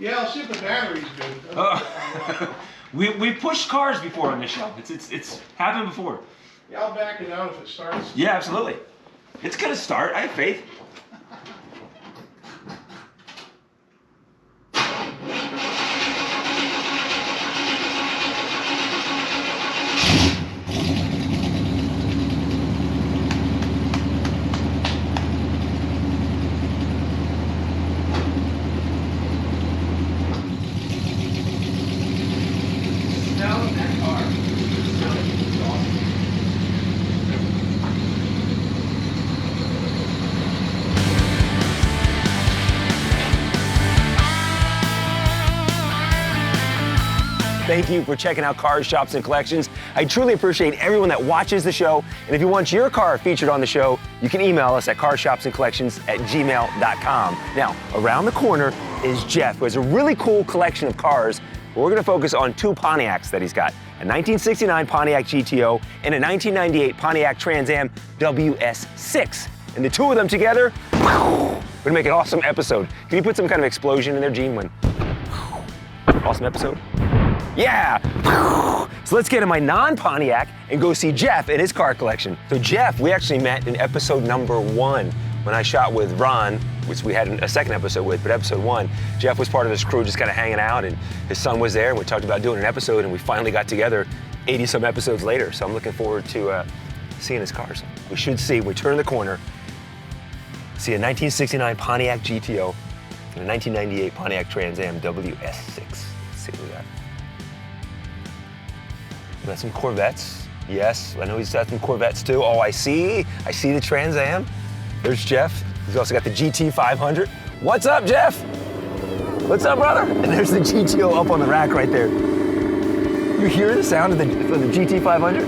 Yeah, I'll see if the battery's good. We've pushed cars before on this show. It's happened before. Yeah, I'll back it out if it starts. Yeah, absolutely. It's gonna start. I have faith. Thank you for checking out Cars, Shops, and Collections. I truly appreciate everyone that watches the show. And if you want your car featured on the show, you can email us at carshopsandcollections@gmail.com. Now, around the corner is Jeff, who has a really cool collection of cars. We're gonna focus on two Pontiacs that he's got, a 1969 Pontiac GTO and a 1998 Pontiac Trans Am WS6. And the two of them together, we're gonna make an awesome episode. Can you put some kind of explosion in there, Gene, when awesome episode? Yeah! So let's get in my non-Pontiac and go see Jeff and his car collection. So Jeff, we actually met in episode number 1 when I shot with Ron, which we had a second episode with, but episode 1, Jeff was part of this crew just kind of hanging out, and his son was there, and we talked about doing an episode, and we finally got together 80-some episodes later. So I'm looking forward to seeing his cars. We should see, we turn the corner, see a 1969 Pontiac GTO and a 1998 Pontiac Trans Am WS6. Let's see what we got. We got some Corvettes. Yes, I know he's got some Corvettes too. Oh, I see the Trans Am. There's Jeff. He's also got the GT500. What's up, Jeff? What's up, brother? And there's the GTO up on the rack right there. You hear the sound of the GT500?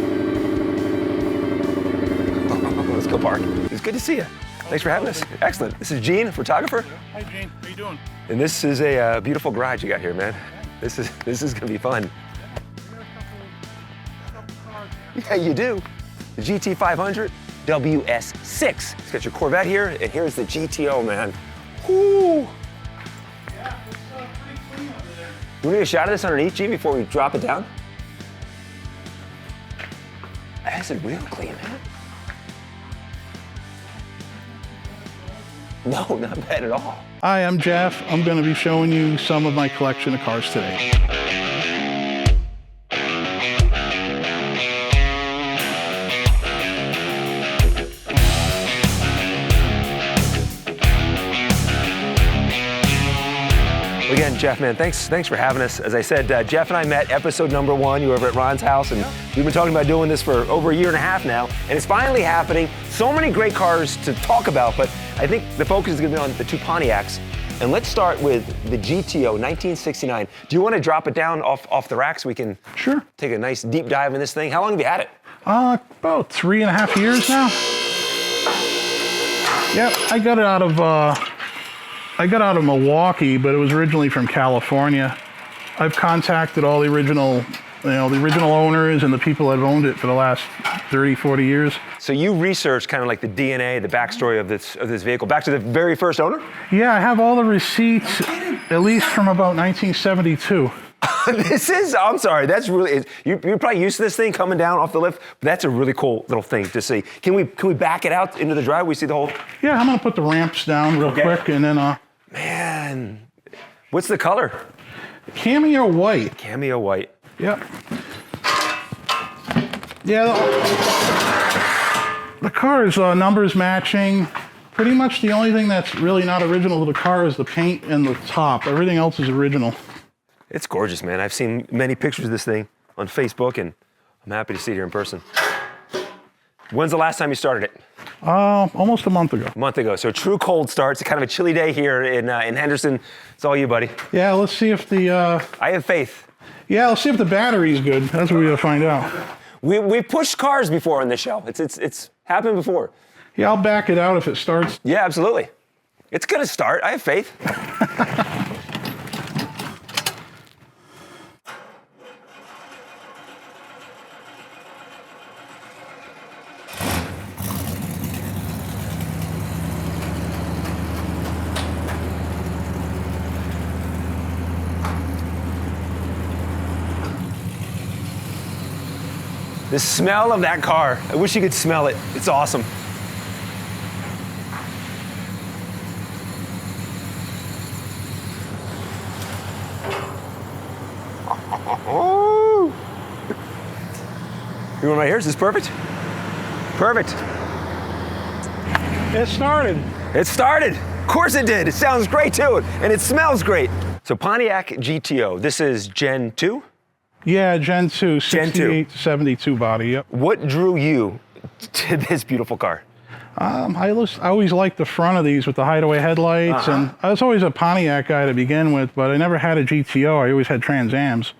Let's go park. It's good to see you. Thanks for having us. Excellent. This is Gene, photographer. Hi, Gene. How you doing? And this is a beautiful garage you got here, man. This is gonna be fun. Yeah, you do. The GT500 WS6. It's got your Corvette here, and here's the GTO, man. Whoo! Yeah, it's pretty clean over there. You want to get a shot of this underneath, G, before we drop it down? That's it real clean, man. No, not bad at all. Hi, I'm Jeff. I'm going to be showing you some of my collection of cars today. Again, Jeff, man, thanks for having us. As I said, Jeff and I met episode number 1. You were over at Ron's house, and we've been talking about doing this for over a year and a half now, and it's finally happening. So many great cars to talk about, but I think the focus is gonna be on the two Pontiacs. And let's start with the GTO 1969. Do you want to drop it down off the rack so we can take a nice deep dive in this thing? How long have you had it? About 3.5 years now. Yep, I got it out of Milwaukee, but it was originally from California. I've contacted all the original owners and the people that have owned it for the last 30, 40 years. So you researched kind of like the DNA, the backstory of this vehicle, back to the very first owner? Yeah, I have all the receipts, at least from about 1972. I'm sorry, that's really, you're probably used to this thing coming down off the lift, but that's a really cool little thing to see. Can we back it out into the drive? We see the whole... Yeah, I'm gonna put the ramps down real quick, and then... Man, what's the color? Cameo white. Cameo white. Yep. Yeah, the car is numbers matching. Pretty much the only thing that's really not original to the car is the paint and the top. Everything else is original. It's gorgeous, man. I've seen many pictures of this thing on Facebook, and I'm happy to see it here in person. When's the last time you started it? Almost a month ago. A month ago. So true cold start. It's kind of a chilly day here in Henderson. It's all you, buddy. Yeah, let's see if the... I have faith. Yeah, let's see if the battery's good. That's what we gotta find out. We've pushed cars before on this show. It's happened before. Yeah, I'll back it out if it starts. Yeah, absolutely. It's gonna start. I have faith. The smell of that car, I wish you could smell it. It's awesome. Oh. You want right here? Is this perfect? Perfect. It started. It started. Of course it did. It sounds great too, and it smells great. So Pontiac GTO, this is Gen 2? Yeah, Gen 2, Gen 2. 68 to 72 body, yep. What drew you to this beautiful car? I always liked the front of these with the hideaway headlights, and I was always a Pontiac guy to begin with, but I never had a GTO. I always had Trans Ams.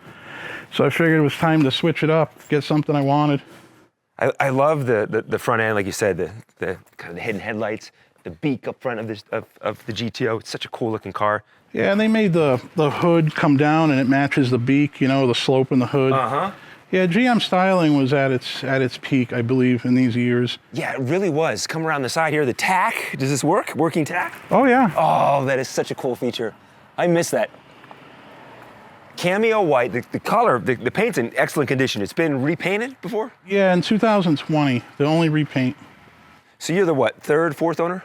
So I figured it was time to switch it up, get something I wanted. I love the front end, like you said, the kind of the hidden headlights, the beak up front of the GTO. It's such a cool looking car. Yeah, and they made the hood come down and it matches the beak, you know, the slope in the hood. Yeah, GM styling was at its peak, I believe, in these years. Yeah, it really was. Come around the side here, the tack. Does this work? Working tack? Oh, yeah. Oh, that is such a cool feature. I miss that. Cameo white, the color, the paint's in excellent condition. It's been repainted before? Yeah, in 2020, the only repaint. So you're the what, third, fourth owner?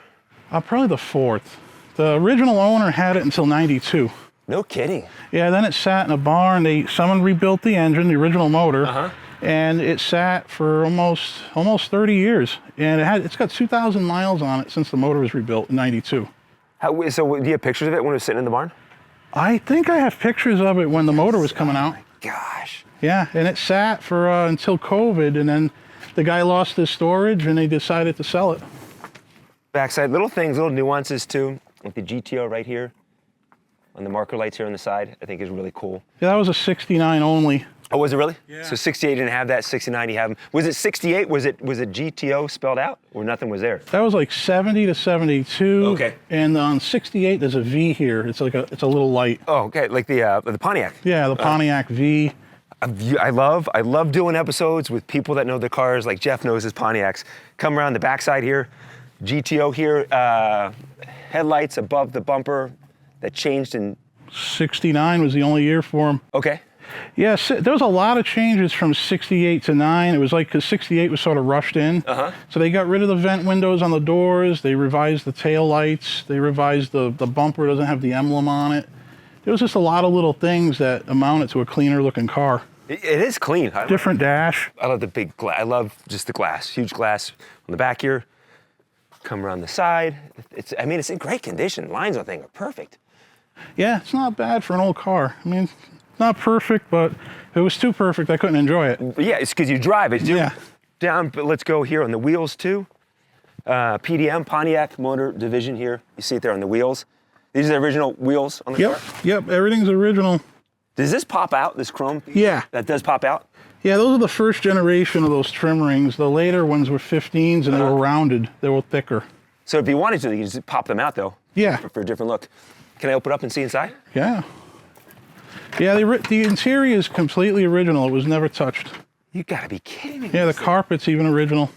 Probably the fourth. The original owner had it until 92. No kidding. Yeah, then it sat in a barn. Someone rebuilt the engine, the original motor, and it sat for almost 30 years. And it's got 2,000 miles on it since the motor was rebuilt in 92. So do you have pictures of it when it was sitting in the barn? I think I have pictures of it when the motor was coming out. Gosh. Yeah, and it sat for until COVID, and then the guy lost his storage, and they decided to sell it. Backside, little things, little nuances too, like the GTO right here, on the marker lights here on the side, I think is really cool. Yeah, that was a 69 only. Oh, was it really? Yeah. So 68 didn't have that, 69 you have them. Was it 68? Was it GTO spelled out, or nothing was there? That was like 70 to 72. Okay. And on 68, there's a V here. It's a little light. Oh, okay, like the Pontiac. Yeah, the Pontiac V. I love doing episodes with people that know their cars, like Jeff knows his Pontiacs. Come around the backside here, GTO here, headlights above the bumper that changed in... 69 was the only year for him. Okay. Yeah, there was a lot of changes from 68 to 9. It was like, because 68 was sort of rushed in. So they got rid of the vent windows on the doors. They revised the tail lights. They revised the bumper doesn't have the emblem on it. There was just a lot of little things that amounted to a cleaner looking car. It is clean. Different dash. I love the big glass. I love just the glass, huge glass on the back here. Come around the side. It's in great condition. Lines on the thing are perfect. Yeah, it's not bad for an old car. I mean, not perfect, but if it was too perfect, I couldn't enjoy it. Yeah, it's because you drive it. Yeah. Down, but let's go here on the wheels too. PDM, Pontiac Motor Division here. You see it there on the wheels. These are the original wheels on the car? Yep, everything's original. Does this pop out, this chrome? Yeah. That does pop out? Yeah, those are the first generation of those trim rings. The later ones were 15s and they were rounded. They were thicker. So if you wanted to, you could just pop them out though. Yeah. For a different look. Can I open up and see inside? Yeah. Yeah, the interior is completely original. It was never touched. You gotta be kidding me. Yeah, the carpet's even original.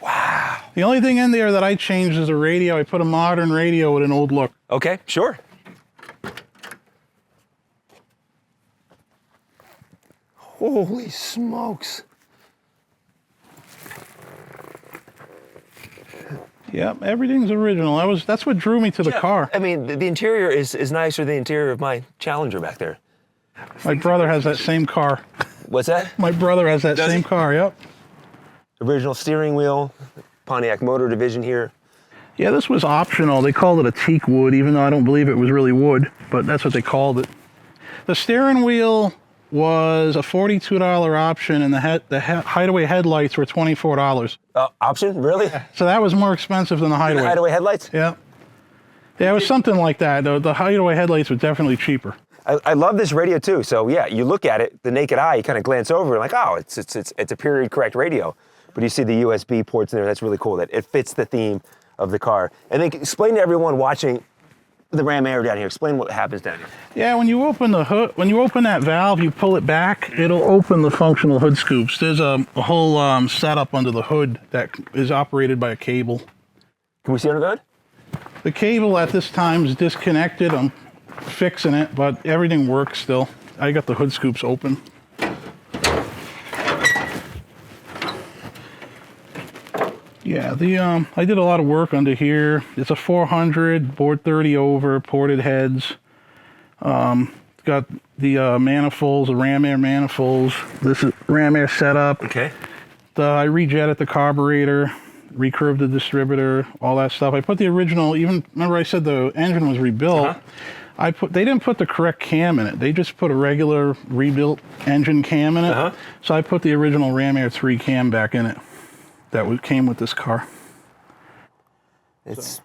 Wow. The only thing in there that I changed is the radio. I put a modern radio with an old look. Okay, sure. Holy smokes. Yep, everything's original. That's what drew me to the car. I mean, the interior is nicer than the interior of my Challenger back there. My brother has that same car. What's that? My brother has that same car, yep. Original steering wheel, Pontiac Motor Division here. Yeah, this was optional. They called it a teak wood, even though I don't believe it was really wood, but that's what they called it. The steering wheel was a $42 option, and the hideaway headlights were $24. Option? Really? So that was more expensive than the hideaway. The hideaway headlights? Yeah. Yeah, it was something like that. The hideaway headlights were definitely cheaper. I love this radio too. So yeah, you look at it, the naked eye, you kind of glance over and like, oh, it's a period correct radio. But you see the USB ports in there. That's really cool. That it fits the theme of the car. And then explain to everyone watching the Ram Air down here. Explain what happens down here. Yeah, when you open the hood, when you open that valve, you pull it back. It'll open the functional hood scoops. There's a whole setup under the hood that is operated by a cable. Can we see under the hood? The cable at this time is disconnected. I'm fixing it, but everything works still. I got the hood scoops open. Yeah, I did a lot of work under here. It's a 400, board 30 over, ported heads. Got the manifolds, the ram air manifolds. This is ram air setup. Okay. I rejetted the carburetor, recurved the distributor, all that stuff. I put the original, even remember I said the engine was rebuilt. They didn't put the correct cam in it. They just put a regular rebuilt engine cam in it. So I put the original Ram Air 3 cam back in it. That came with this car. It's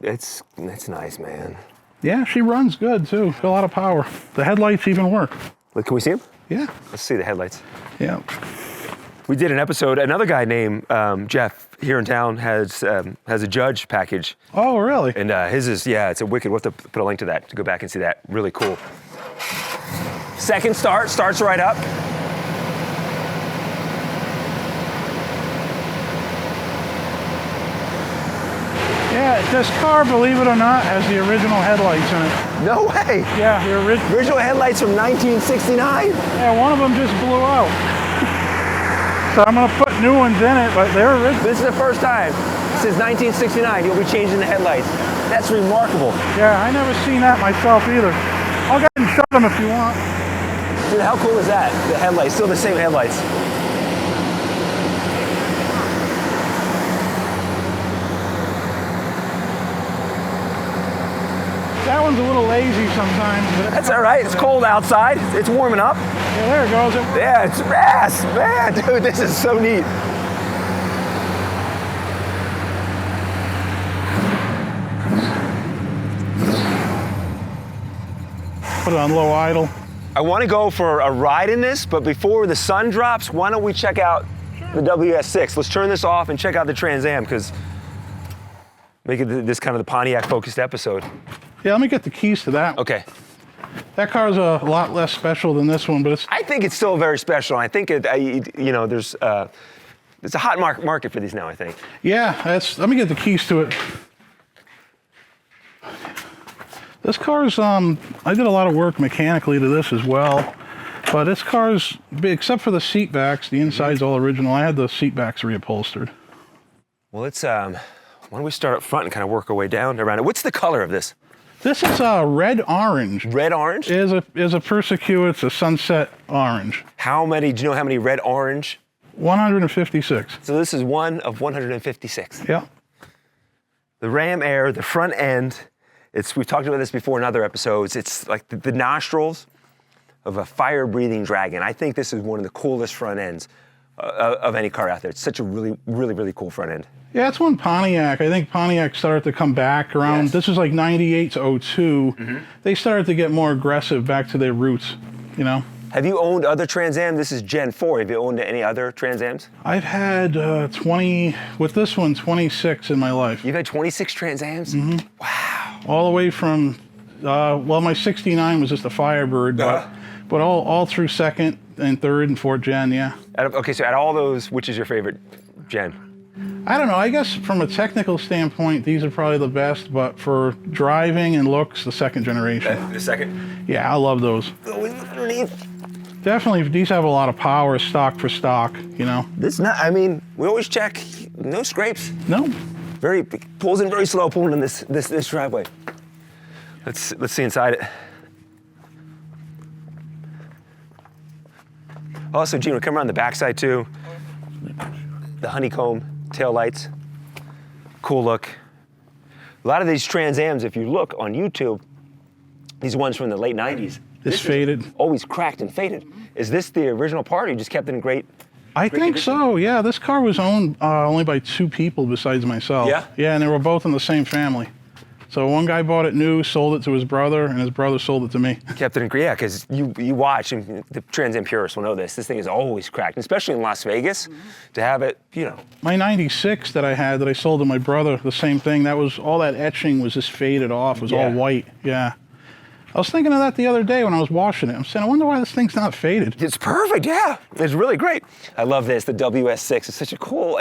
nice, man. Yeah, she runs good too. Got a lot of power. The headlights even work. Look, can we see them? Yeah. Let's see the headlights. Yeah. We did an episode. Another guy named Jeff here in town has a Judge package. Oh, really? And his is, yeah, it's a wicked. We'll have to put a link to that to go back and see that. Really cool. Second starts right up. Yeah, this car, believe it or not, has the original headlights in it. No way. Yeah, the original headlights from 1969. Yeah, one of them just blew out. So I'm gonna put new ones in it, but they're original. This is the first time since 1969 you'll be changing the headlights. That's remarkable. Yeah, I never seen that myself either. I'll go ahead and shut them if you want. Dude, how cool is that? The headlights, still the same headlights. That one's a little lazy sometimes. But that's all right. It's cold outside. It's warming up. Yeah, there it goes. Yeah, it's fast, man. Dude, this is so neat. Put it on low idle. I want to go for a ride in this, but before the sun drops, why don't we check out the WS6? Let's turn this off and check out the Trans Am, because make it this kind of the Pontiac focused episode. Yeah, let me get the keys to that. Okay. That car's a lot less special than this one, but it's... I think it's still very special. I think there's a hot market for these now, I think. Yeah, let me get the keys to it. This car's, I did a lot of work mechanically to this as well, but this car's, except for the seat backs, the inside's all original. I had the seat backs reupholstered. Well, let's, why don't we start up front and kind of work our way down around it. What's the color of this? This is red-orange. Red-orange? Is a Persecutor. It's a sunset orange. Do you know how many red-orange? 156. So this is one of 156. Yeah. The Ram Air, the front end, we've talked about this before in other episodes. It's like the nostrils of a fire-breathing dragon. I think this is one of the coolest front ends of any car out there. It's such a really, really, really cool front end. Yeah, it's when I think Pontiac started to come back around, yes. This was like 98 to 02. Mm-hmm. They started to get more aggressive, back to their roots, you know? Have you owned other Trans Am? This is Gen 4. Have you owned any other Trans Ams? I've had 26 in my life. You've had 26 Trans Ams? Mm-hmm. Wow. All the way from, my 69 was just a Firebird, but all through second and third and fourth gen, yeah. Okay, so out of all those, which is your favorite gen? I don't know. I guess from a technical standpoint, these are probably the best, but for driving and looks, the second generation. The second? Yeah, I love those. Oh, underneath. Definitely, these have a lot of power, stock for stock, you know? We always check, no scrapes. No. Pulls in very slow, pulling in this driveway. Let's see inside it. Also, Gene, we'll come around the backside too. The honeycomb tail lights, cool look. A lot of these Trans Ams, if you look on YouTube, these ones from the late 90s. This faded. Always cracked and faded. Is this the original part, or you just kept it in great? I think so, yeah. This car was owned only by 2 people besides myself. Yeah? Yeah, and they were both in the same family. So one guy bought it new, sold it to his brother, and his brother sold it to me. Kept it in, yeah, because you watch, and the Trans Am purists will know this. This thing is always cracked, especially in Las Vegas, to have it, you know. My 96 that I sold to my brother, the same thing. That was, all that etching was just faded off. It was all white, yeah. I was thinking of that the other day when I was washing it. I'm saying, I wonder why this thing's not faded. It's perfect, yeah. It's really great. I love this, the WS6. It's such a cool,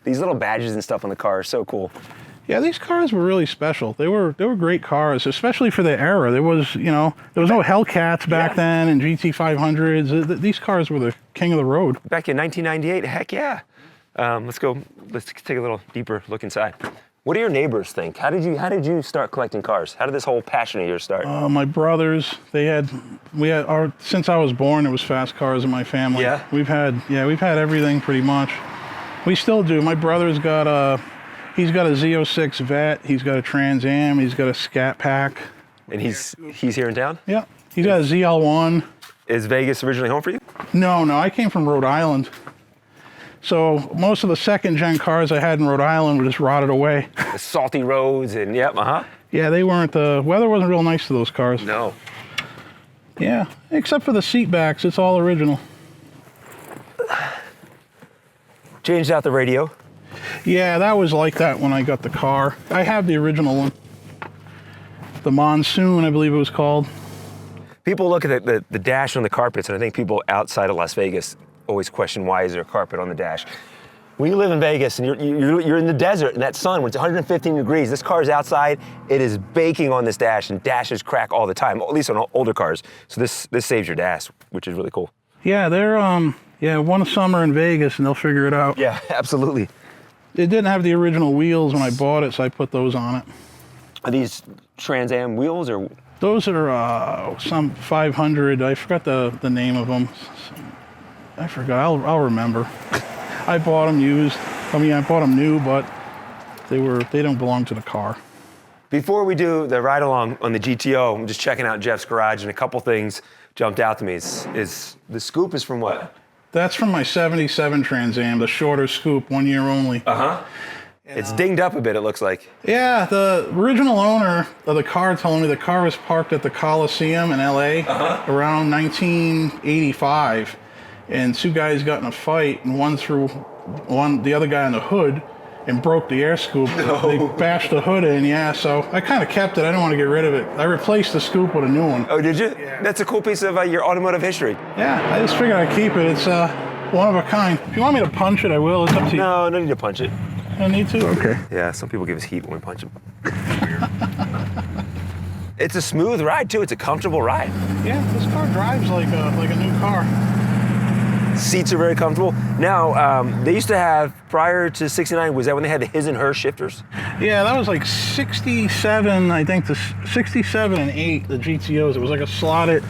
these little badges and stuff on the car are so cool. Yeah, these cars were really special. They were great cars, especially for the era. There was, there was no Hellcats back then and GT500s. These cars were the king of the road. Back in 1998, heck yeah. Let's take a little deeper look inside. What do your neighbors think? How did you start collecting cars? How did this whole passion of yours start? My brothers, since I was born, it was fast cars in my family. Yeah? We've had everything pretty much. We still do. My brother's he's got a Z06 BUT, he's got a Trans Am, he's got a Scat Pack. And he's here in town? Yeah, he's got a ZL1. Is Vegas originally home for you? No, I came from Rhode Island. So most of the second-gen cars I had in Rhode Island were just rotted away. The salty roads and Yeah, they weren't, the weather wasn't real nice to those cars. No. Yeah, except for the seat backs, it's all original. Changed out the radio. Yeah, that was like that when I got the car. I have the original one. The Monsoon, I believe it was called. People look at the dash on the carpets, and I think people outside of Las Vegas always question, why is there a carpet on the dash? When you live in Vegas and you're in the desert in that sun when it's 115 degrees, this car's outside, it is baking on this dash, and dashes crack all the time, at least on older cars. So this saves your dash, which is really cool. Yeah, they're one summer in Vegas and they'll figure it out. Yeah, absolutely. It didn't have the original wheels when I bought it, so I put those on it. Are these Trans Am wheels or? Those are some 500. I forgot the name of them. I forgot. I'll remember. I bought them used. I bought them new, but they don't belong to the car. Before we do the ride along on the GTO, I'm just checking out Jeff's garage, and a couple things jumped out to me. Is the scoop is from what? That's from my '77 Trans Am, the shorter scoop, 1 year only. It's dinged up a bit, it looks like. Yeah, the original owner of the car told me the car was parked at the Coliseum in LA around 1985. And two guys got in a fight, and one threw the other guy on the hood and broke the air scoop. No. They bashed the hood in, yeah, so I kind of kept it. I didn't want to get rid of it. I replaced the scoop with a new one. Oh, did you? Yeah. That's a cool piece of your automotive history. Yeah, I just figured I'd keep it. It's one of a kind. If you want me to punch it, I will. It's up to you. No need to punch it. I need to? Okay. Yeah, some people give us heat when we punch them. It's a smooth ride, too. It's a comfortable ride. Yeah, this car drives like a new car. Seats are very comfortable. Now, they used to have, prior to '69, was that when they had the his and her shifters? Yeah, that was like 67, I think, the 67 and 8, the GTOs. It was like a slotted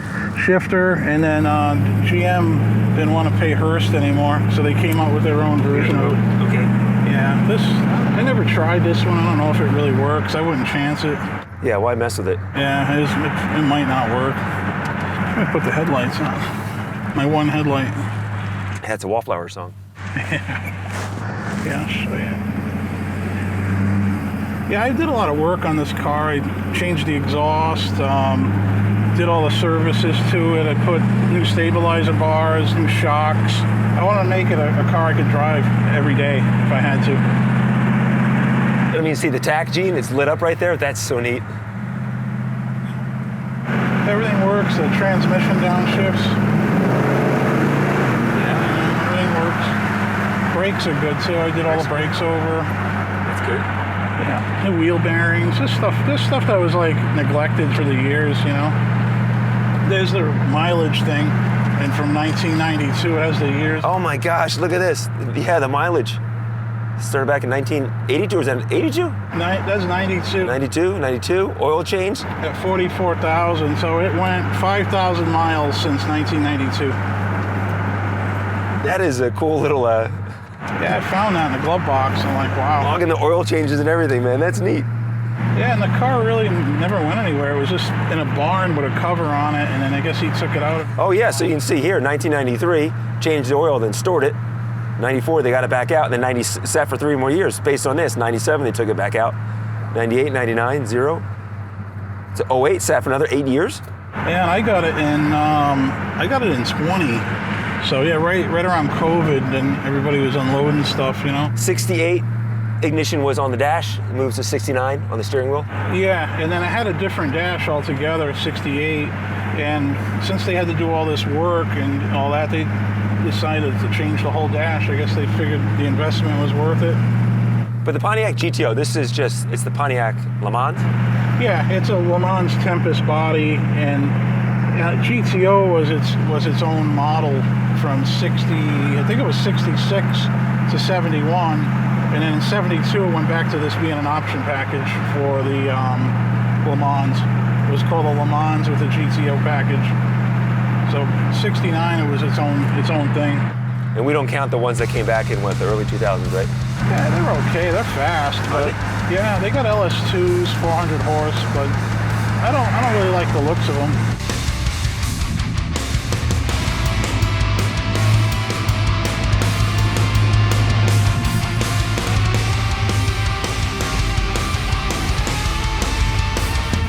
shifter, and then GM didn't want to pay Hearst anymore, so they came out with their own version of it. Okay. Yeah, I never tried this one. I don't know if it really works. I wouldn't chance it. Yeah, why mess with it? Yeah, it might not work. I'm gonna put the headlights on. My one headlight. That's a Wallflower song. Yeah, I'll show you. Yeah, I did a lot of work on this car. I changed the exhaust, did all the services to it. I put new stabilizer bars, new shocks. I want to make it a car I could drive every day if I had to. I mean, see the tack gene, it's lit up right there. That's so neat. Everything works. The transmission downshifts. Brakes are good too. I did all the brakes over. That's good. Yeah, new wheel bearings. This stuff that was like neglected for the years, you know. There's the mileage thing, and from 1992 it has the years. Oh my gosh, look at this. Yeah, the mileage. Started back in 1982, or was that 82? That's 92. 92, oil change? At 44,000, so it went 5,000 miles since 1992. That is a cool little Yeah, I found that in the glove box. I'm like, wow. logging the oil changes and everything, man. That's neat. Yeah, and the car really never went anywhere. It was just in a barn with a cover on it, and then I guess he took it out. Oh yeah, so you can see here, 1993, changed the oil, then stored it. 94, they got it back out, and then 90 sat for 3 more years. Based on this, 97, they took it back out. 98, 99, 0. So 08, sat for another 8 years. Yeah, and I got it in 20. So yeah, right around COVID, and everybody was unloading stuff, you know. 68, ignition was on the dash, it moves to 69 on the steering wheel. Yeah, and then I had a different dash altogether, 68, and since they had to do all this work and all that, they decided to change the whole dash. I guess they figured the investment was worth it. But the Pontiac GTO, it's the Pontiac Le Mans? Yeah, it's a Le Mans Tempest body, and GTO was its own model from 60, I think it was 66 to 71, and then in 72 it went back to this being an option package for the Le Mans. It was called a Le Mans with a GTO package. So 69 it was its own thing. And we don't count the ones that came back in, what, the early 2000s, right? Yeah, they were okay. They're fast, but yeah, they got LS2s, 400 horse, but I don't really like the looks of them.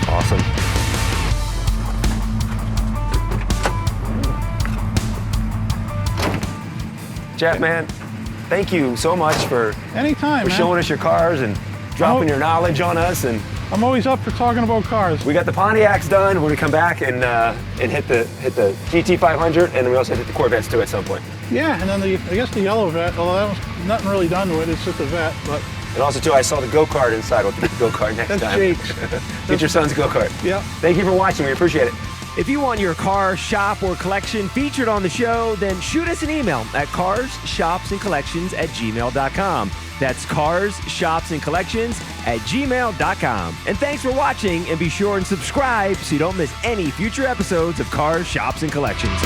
Awesome. Jeff, man, thank you so much for Anytime, man. showing us your cars and dropping your knowledge on us. And I'm always up for talking about cars. we got the Pontiacs done. We're gonna come back and hit the GT500, and then we also hit the Corvettes too at some point. Yeah, and then I guess the yellow Vet, although that was nothing really done to it, it's just a Vet, but And also too, I saw the go-kart inside. We'll get the go-kart next that's time. Jake's. Get your son's go-kart. Yeah. Thank you for watching. We appreciate it. If you want your car, shop, or collection featured on the show, then shoot us an email at carshopsandcollections@gmail.com. That's carshopsandcollections@gmail.com. And thanks for watching, and be sure and subscribe so you don't miss any future episodes of Cars, Shops, and Collections.